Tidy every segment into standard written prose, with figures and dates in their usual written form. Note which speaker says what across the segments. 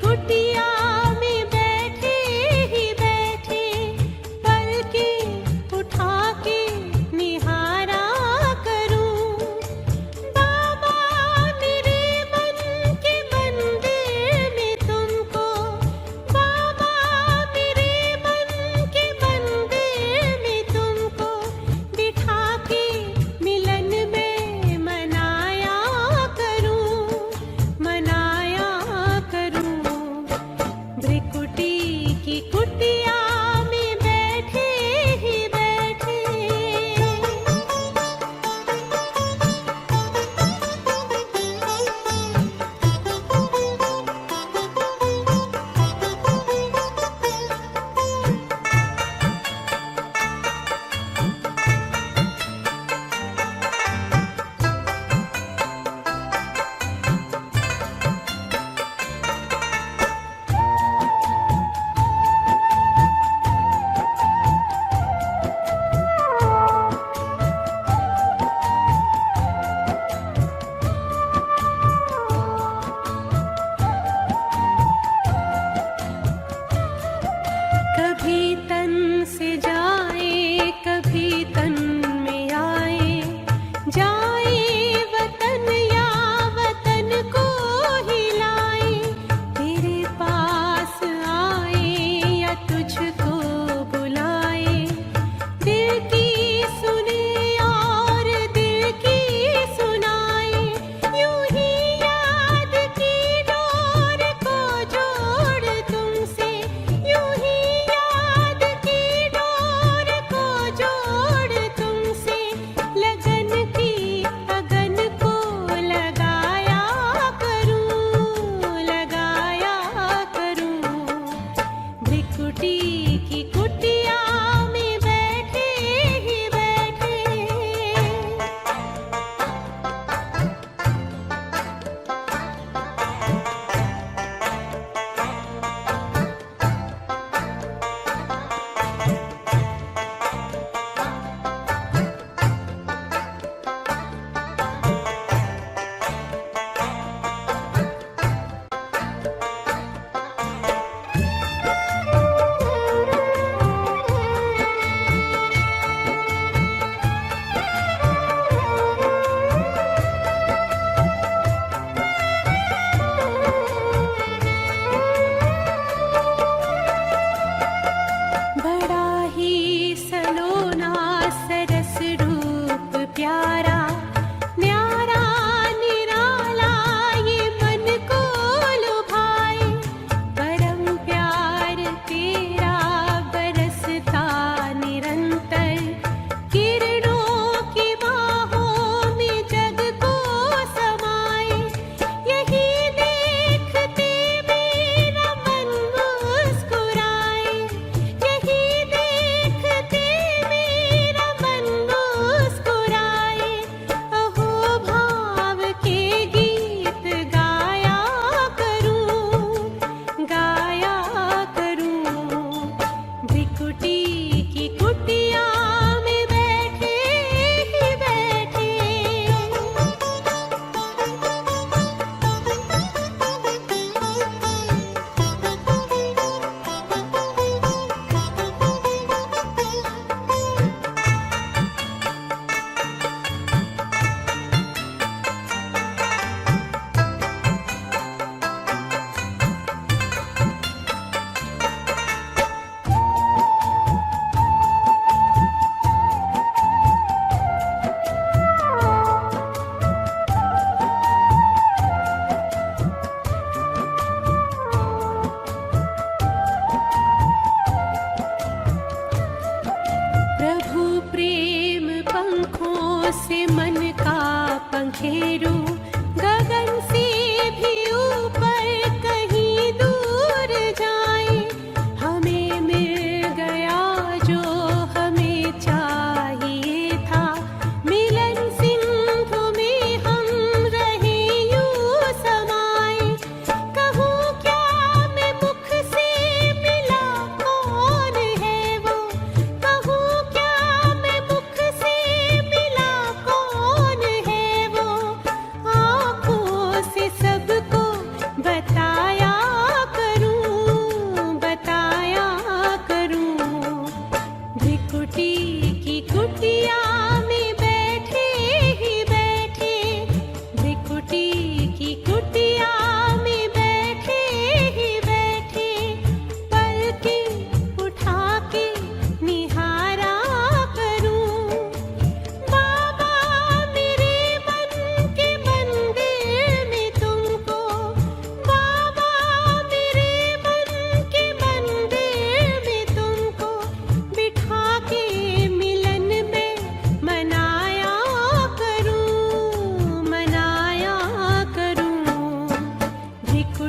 Speaker 1: कुटिया में बैठे ही बैठे पलके उठा के निहारा करूं। बाबा मेरे मन के मंदिर में तुमको, बाबा मेरे मन के मंदिर में तुमको बिठा के मिलन में मनाया करूं, मनाया करूं।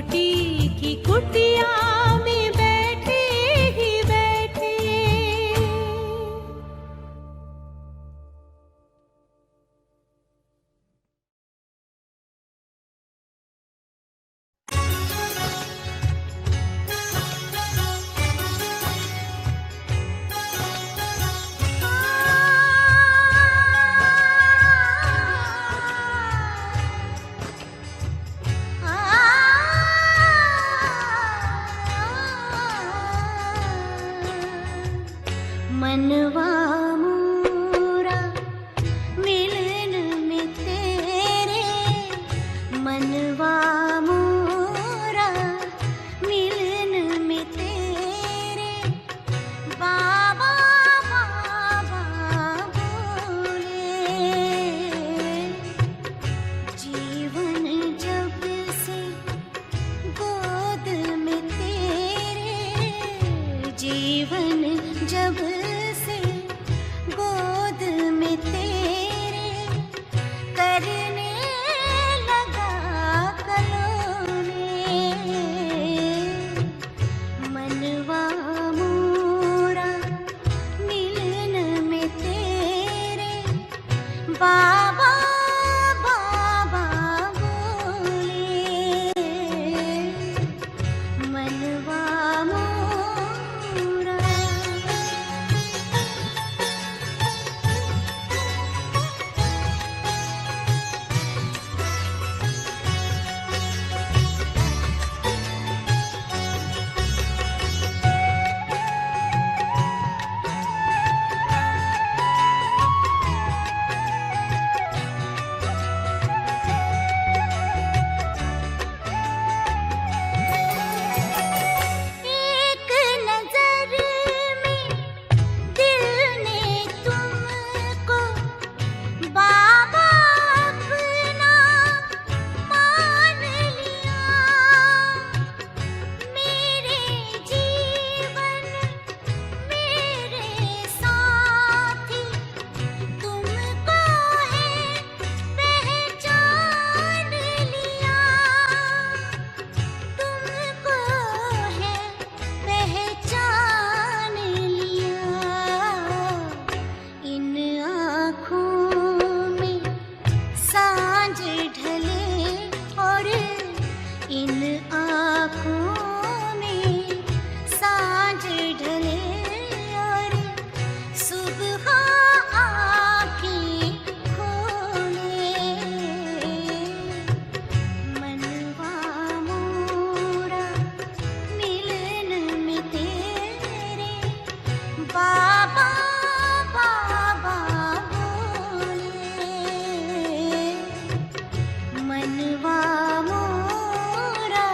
Speaker 1: छोटी की कुटिया में बैठे ही बैठे।
Speaker 2: मनवा मोरा मिलन में तेरे, मनवा मोरा मिलन में तेरे, बाबा बाबा बोले। जीवन जब से गोद में तेरे, जीवन जब से गोद में तेरे, करने लगा कलोने। मनवा मोरा मिलन में तेरे, बाबा बाबा बोले। मनवा मोरा एक नजर में दिल ने तुमको बाबा अपना मान लिया। मेरे जीवन मेरे साथी तुमको है पहचान लिया, तुमको है पहचान लिया। इन आँखों में सांझ ढले और इन आँखों में सांझ ढले और सुबह आँखें खोले। मनवा मोरा मिलन में तेरे, बाबा बाबा बोले। मनवा मोरा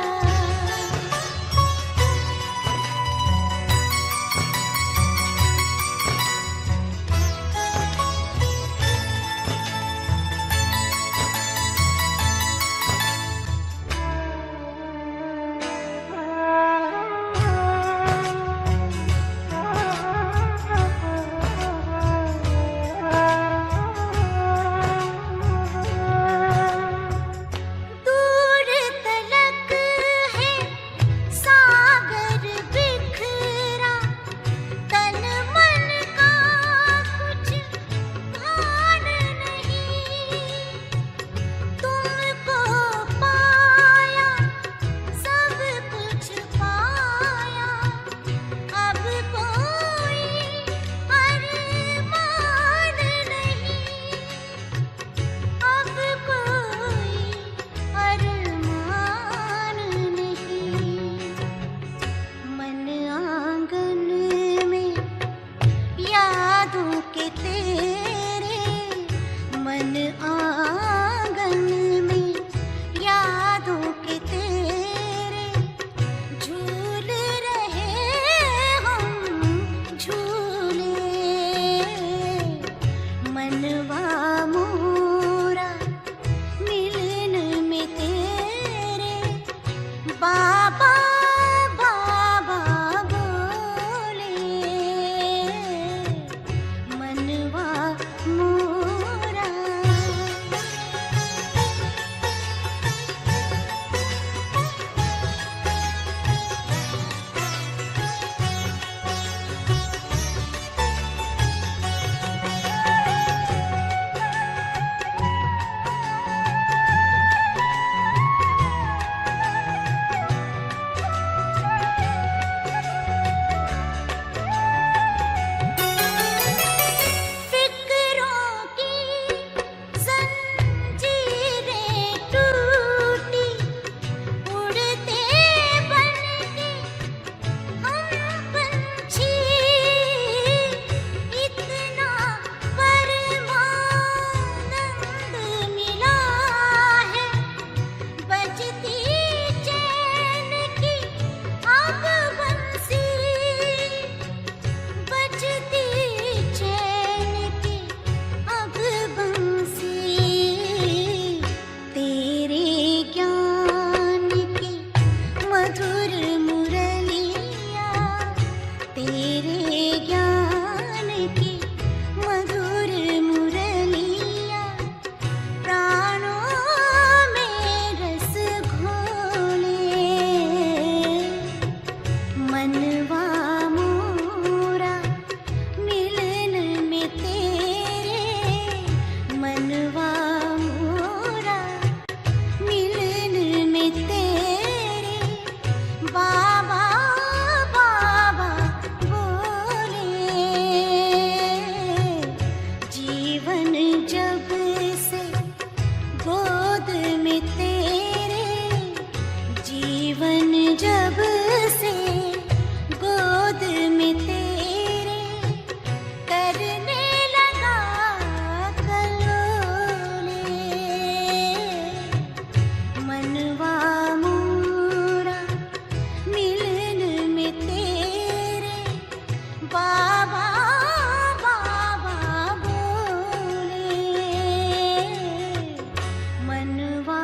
Speaker 2: जीवन जब से गोद में तेरे करने लगा कलोले, मनवा मोरा मिलन में तेरे बाबा बाबा बोले, मनवा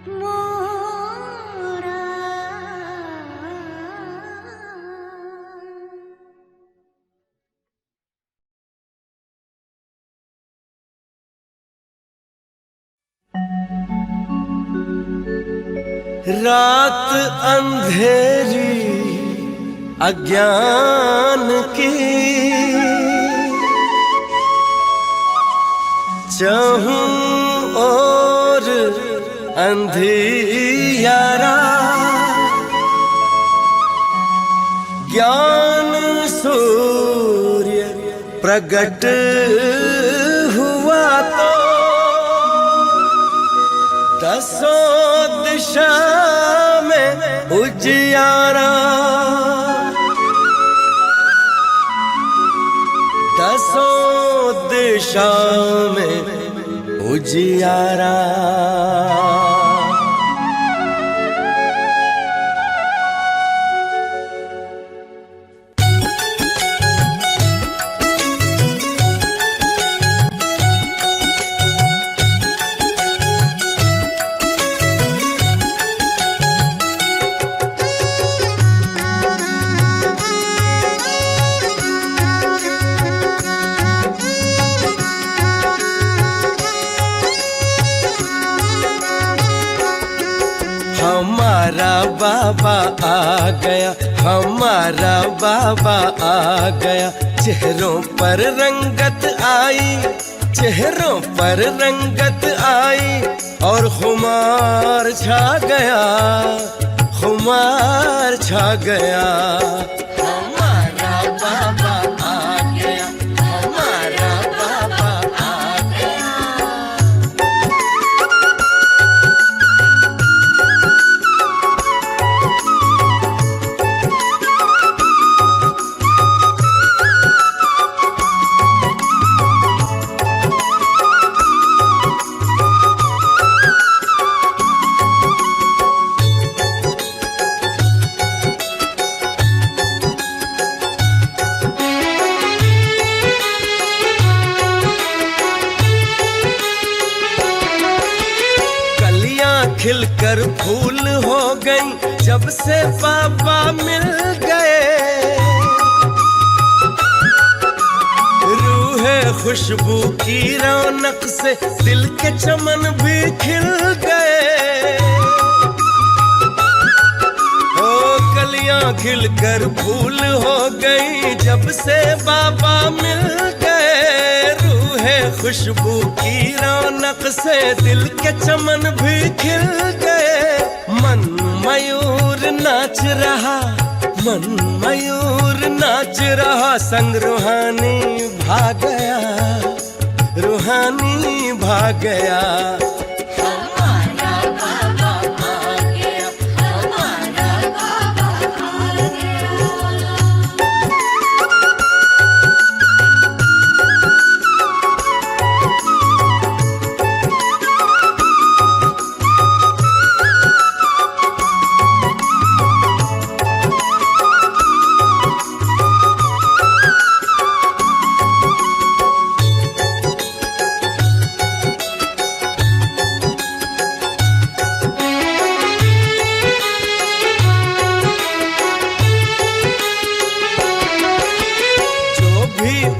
Speaker 2: मोरा।
Speaker 3: रात अंधेरी अज्ञान की, चाहूं और अंधियारा, ज्ञान सूर्य प्रगट हुआ तो दसों दिशा में उजियारा, दसों दिशा में उजियारा। हमारा बाबा आ गया, हमारा बाबा आ गया, चेहरों पर रंगत आई, चेहरों पर रंगत आई, और खुमार छा गया, खुमार छा गया। हमारा बाबा आ गया, हमारा बाबा आ गया। खिलकर फूल हो गई जब से बाबा मिल गए, रूहे खुशबू की रौनक से दिल के चमन भी खिल गए। ओ कलियां खिलकर फूल हो गई जब से बाबा मिल गए, खुशबू की रौनक से दिल के चमन भी खिल गए। मन मयूर नाच रहा, मन मयूर नाच रहा, संग रूहानी भाग गया, रूहानी भाग गया। हमारा बाबा आ गया, हमारा बाबा आ गया।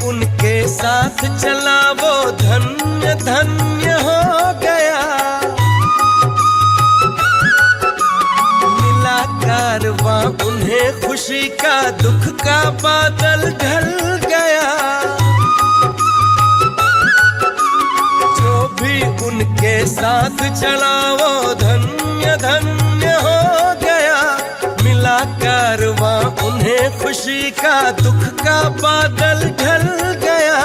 Speaker 3: उनके साथ चला वो धन्य धन्य हो गया, मिला कारवां उन्हें खुशी का, दुख का बादल ढल गया। जो भी उनके साथ चला वो धन्य धन्य हो गया, मिला कारवां उन्हें खुशी का, दुख का बादल ढल गया।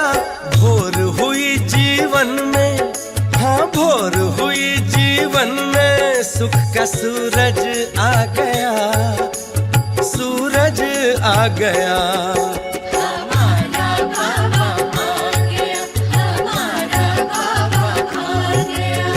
Speaker 3: भोर हुई जीवन में, हाँ भोर हुई जीवन में, सुख का का सूरज आ गया, सूरज आ गया।
Speaker 2: हमारा बाबा आ गया, हमारा बाबा आ गया।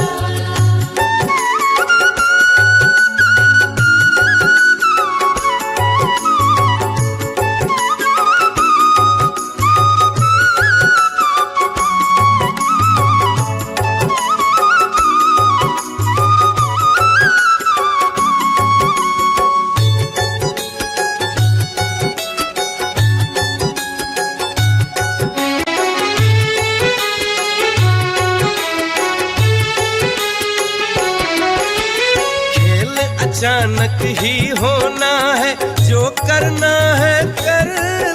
Speaker 3: अचानक ही होना है, जो करना है कर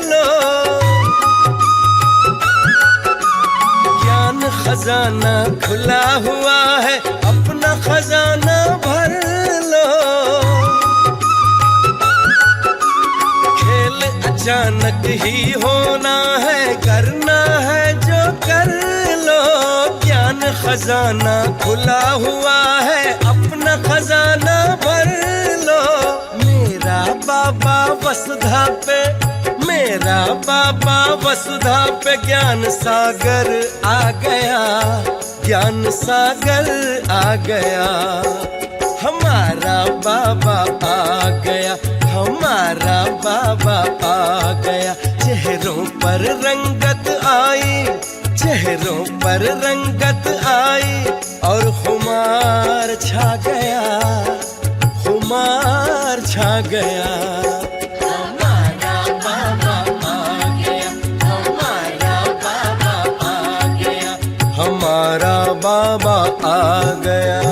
Speaker 3: लो। ज्ञान खजाना खुला हुआ है, अपना खजाना भर लो। खेल अचानक ही होना है, करना है जो कर लो। ज्ञान खजाना खुला हुआ है, अपना खजाना भर लो। मेरा बाबा वसुधा पे, मेरा बाबा वसुधा पे ज्ञान सागर आ गया, ज्ञान सागर आ गया। हमारा बाबा आ गया, हमारा बाबा आ गया। चेहरों पर रंगत आई, चेहरों पर रंगत आई, और खुमार छा गया, खुमार छा गया। हमारा बाबा आ गया, हमारा बाबा आ गया, हमारा बाबा आ गया।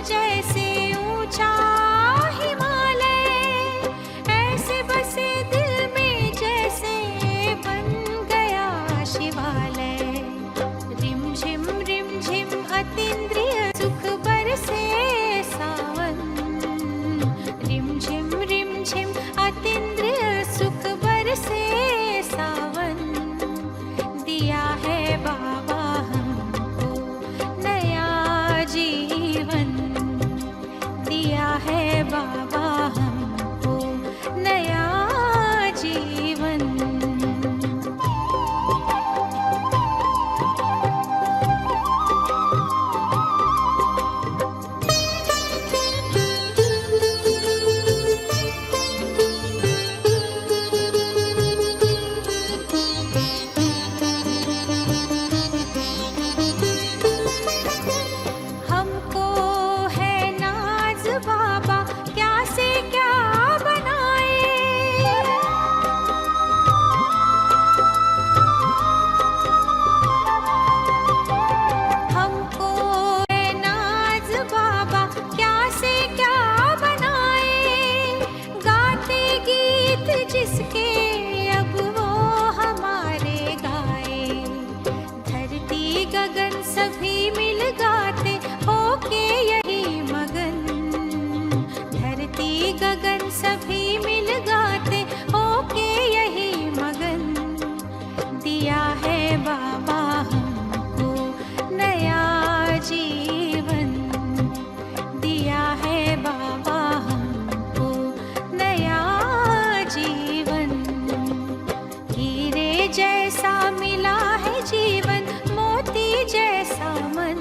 Speaker 1: जैसे ऊंचा हिमालय, ऐसे बसे दिल में जैसे बन गया शिवालय। रिम झिम अतीन्द्रिय सुख बरसे सावन, रिम झिम अतीन्द्रिय सुख बरसे सावन। दिया है बाबा हमको नया जीवन, दिया है बाबा हमको नया जीवन। हमको है नाज बाबा, क्या से क्या बनाए। हमको है नाज बाबा, क्या से क्या बनाए। गाते गीत जिसके अब वो हमारे गाए। धरती गगन सभी मिल गाते होके यही मगन, धरती गगन सभी मिल गाते होके यही मगन। दिया है बाबा हमको नया जीवन, दिया है बाबा हमको नया जीवन। हीरे जैसा मिला है जीवन, मोती जैसा मन,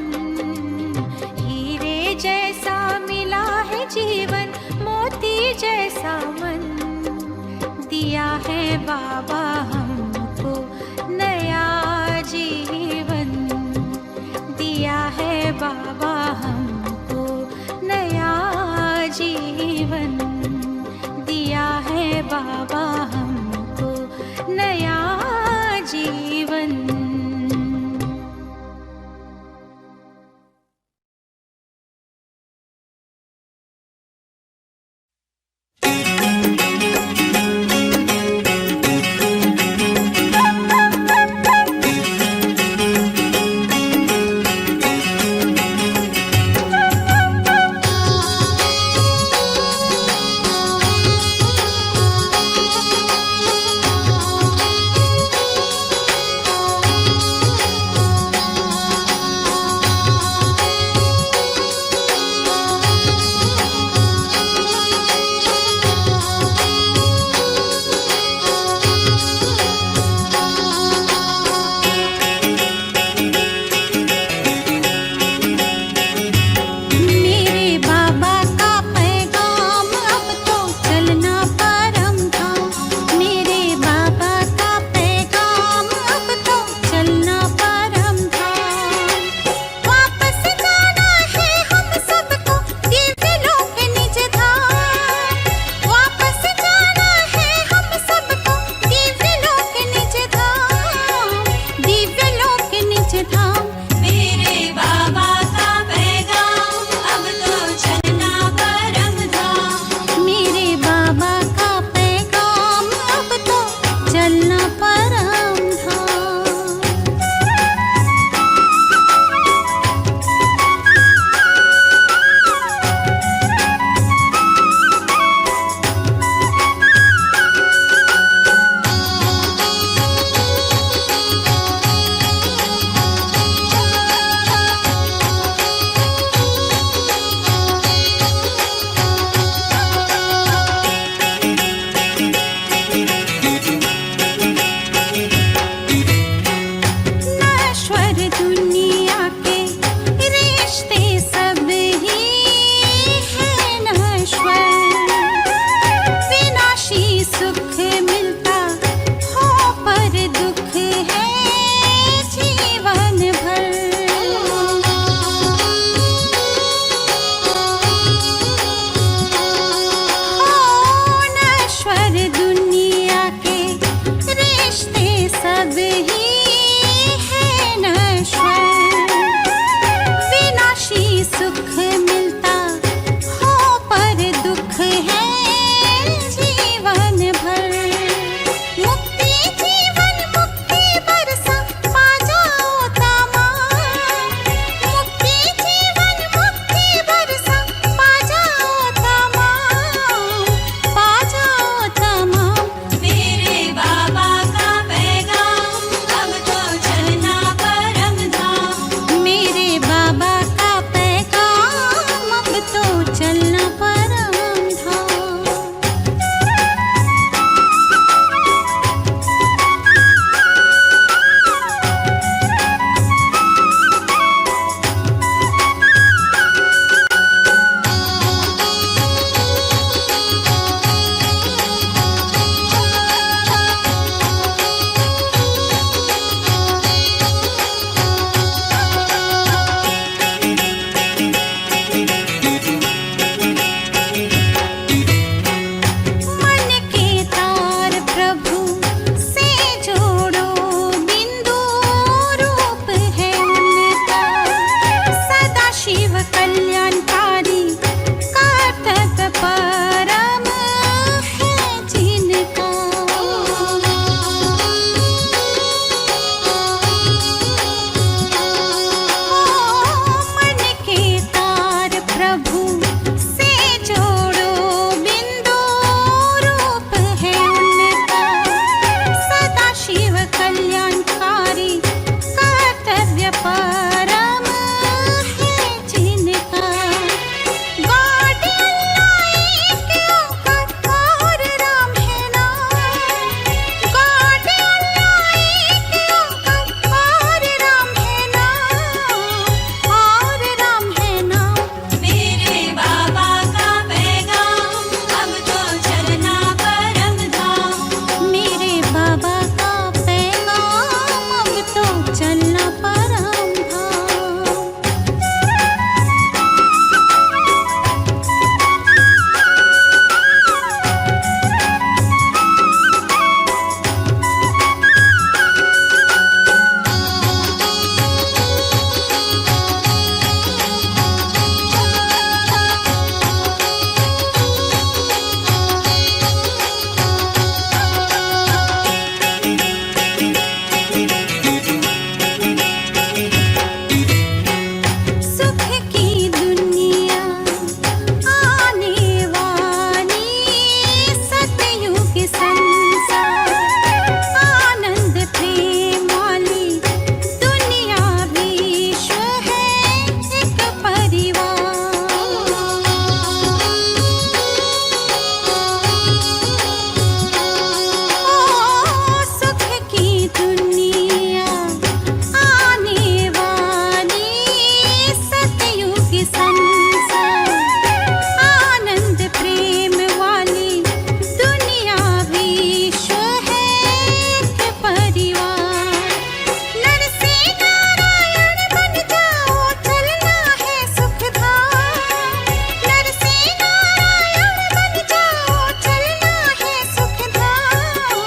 Speaker 1: हीरे जैसा मिला है जीवन, मोती जैसा मन। दिया है बाबा हमको नया जीवन, दिया है बाबा हमको नया जीवन, दिया है बाबा हमको नया जीवन। सुख मिलता कल्याणकारी कर्तव्य परम है जिनका। मन के तार प्रभु से जोड़ो बिंदु, रूप है उनका सदा शिव कल्याणकारी कर्तव्य परम है जिनका। गॉड अल्लाह एक ओंकार और राम है नाम, गॉड अल्लाह एक ओंकार और राम है नाम, और राम है नाम।
Speaker 2: मेरे बाबा का पैगाम अब तो चलना परम धाम।
Speaker 1: मेरे बाबा का पैगाम अब तो चलना परम धाम। सुख की दुनिया आने वाली, सतयुग संसार आनंद प्रेम वाली दुनिया विश्व है एक परिवार। सुख की दुनिया आने वाली, सतयुग संसार आनंद प्रेम वाली दुनिया विश्व है एक परिवार। नर से नारायण बन जाओ, चलना है सुख धाम। नर से नारायण बन जाओ, चलना है सुख धाम,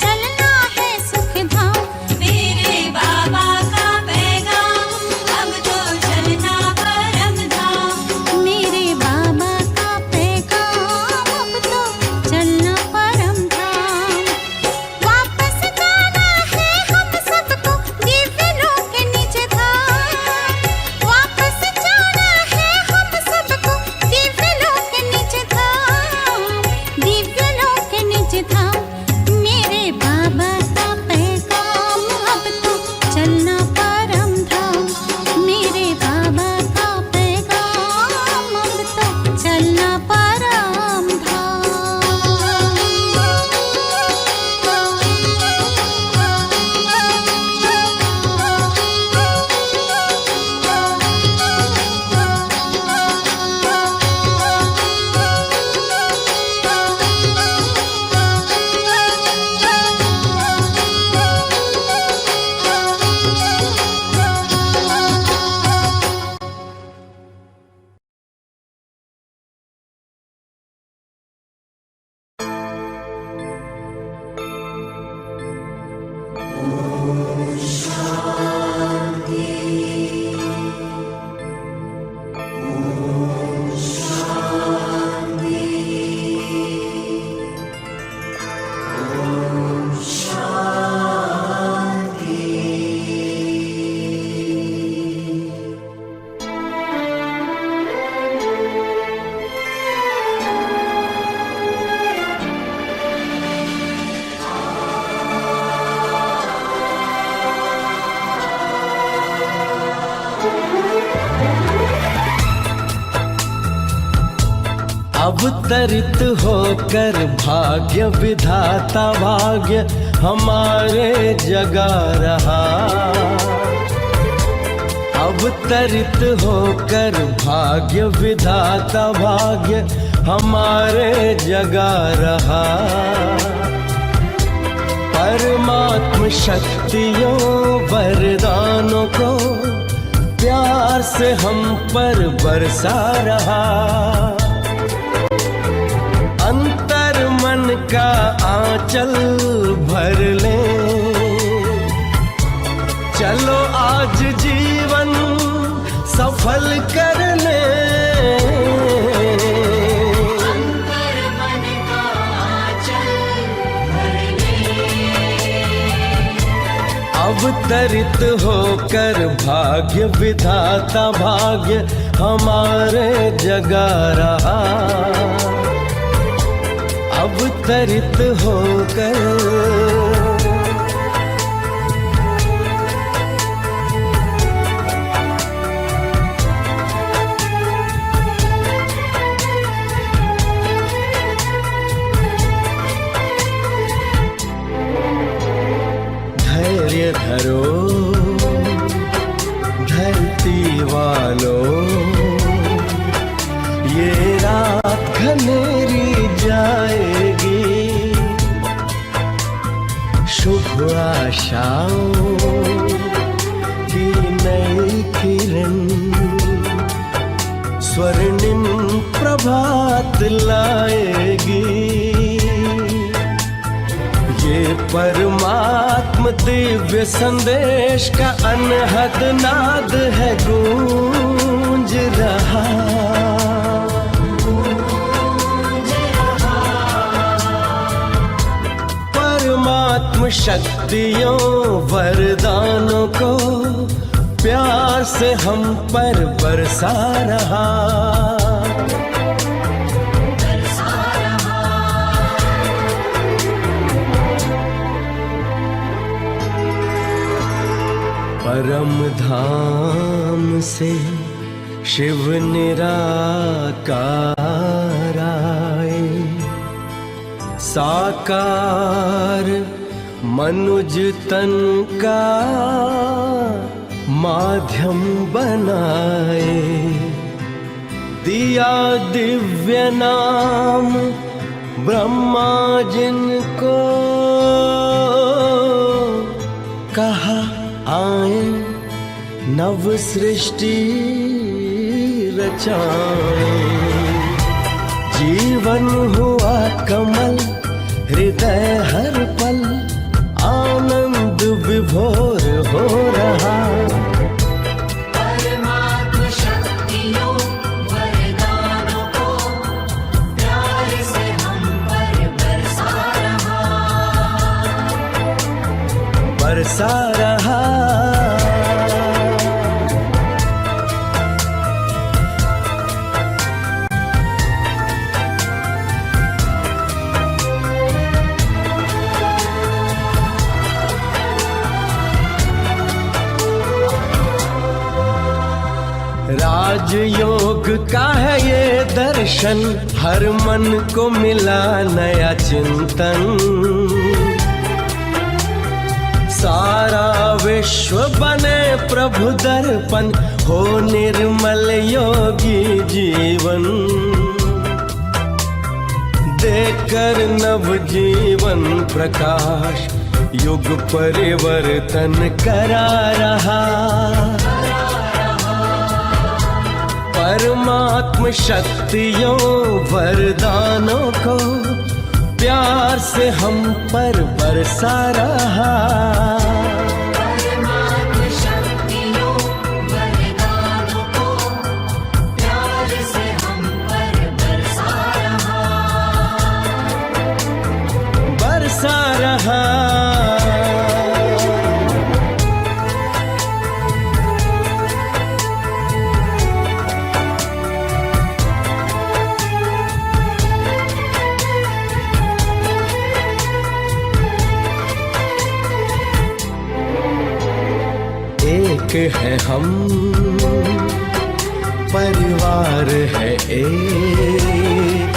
Speaker 1: चलना है सुख धाम।
Speaker 2: मेरे बाबा का पैगाम अब तो चलना परम धाम।
Speaker 1: मेरे बाबा का पैगाम अब तो चलना परम धाम। वापस जाना है हम सबको दिव्य लोक निज धाम। वापस जाना है हम सबको दिव्य लोक निज धाम, दिव्य लोक निज धाम। मेरे बाबा का पैगाम अब तो चलना परम धाम। मेरे बाबा का पैगाम अब तो चलना परम
Speaker 3: अवतरित होकर भाग्य विधाता भाग्य हमारे जगा रहा। अवतरित होकर भाग्य विधाता भाग्य हमारे जगा रहा। परमात्म शक्तियों वरदानों को प्यार से हम पर बरसा रहा। अंतर मन का आंचल भर ले, चलो आज जीवन सफल करने।
Speaker 2: अंतर मन का आंचल भरने।
Speaker 3: अवतरित होकर भाग्य विधाता भाग्य हमारे जगा रहा। अवतरित होकर धैर्य धरो धरती वालों, ये रात घनेरी जाएगी। शुभ आशाओं की नई किरण स्वर्णिम प्रभात लाएगी। ये परमात्म दिव्य संदेश का अनहद नाद है गूंज रहा। परमात्म शक्तियों वरदानों को प्यार से हम पर बरसा रहा। परम धाम से शिव निराकार आए, साकार मनुज तन का माध्यम बनाए। दिया दिव्य नाम ब्रह्मा जिनको, कहा आए नव सृष्टि रचाए। जीवन हुआ कमल हृदय हर पल आनंद विभोर हो रहा।
Speaker 2: परमात्म शक्तियों वरदानों को प्यार से हम पर बरसा
Speaker 3: रहा। राजयोग का है ये दर्शन, हर मन को मिला नया चिंतन। सारा विश्व बने प्रभु दर्पण, हो निर्मल योगी जीवन। देकर नव जीवन प्रकाश युग परिवर्तन करा रहा। परमात्म शक्तियों वरदानों को प्यार से हम पर बरसा रहा।
Speaker 2: परमात्म शक्तियों वरदानों को प्यार से हम पर बरसा
Speaker 3: रहा। एक है हम, परिवार है एक,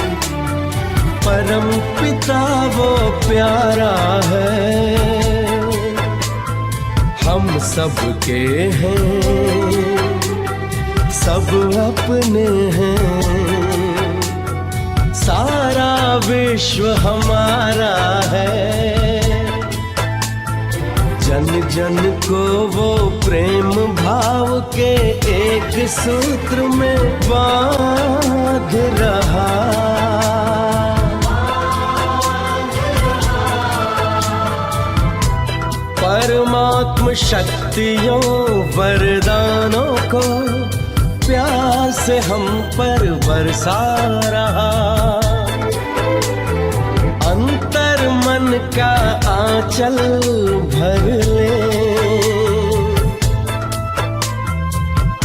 Speaker 3: परम पिता वो प्यारा है। हम सबके हैं, सब अपने हैं, सारा विश्व हमारा है। जन जन को वो प्रेम भाव के एक सूत्र में बांध रहा। परमात्म शक्तियों वरदानों को प्यार से हम पर बरसा रहा। अंतर मन का आंचल भर ले,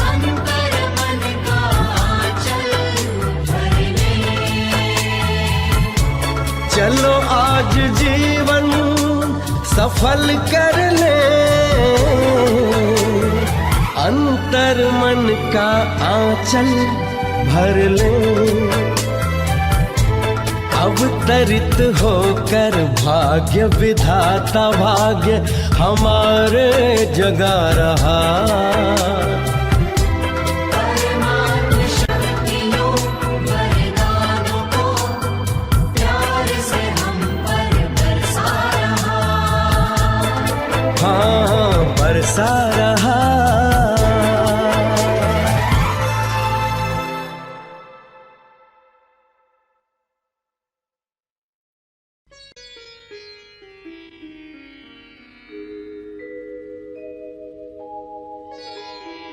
Speaker 2: अंतर मन का आंचल भर ले।
Speaker 3: चलो आज जीवन सफल कर ले। अंतर मन का आंचल भर ले। अवतरित होकर भाग्य विधाता भाग्य हमारे जगा रहा।
Speaker 2: परमात्म शक्तियों वरदानों को प्यार से हम पर बरसा रहा।
Speaker 3: हाँ बरसा रहा।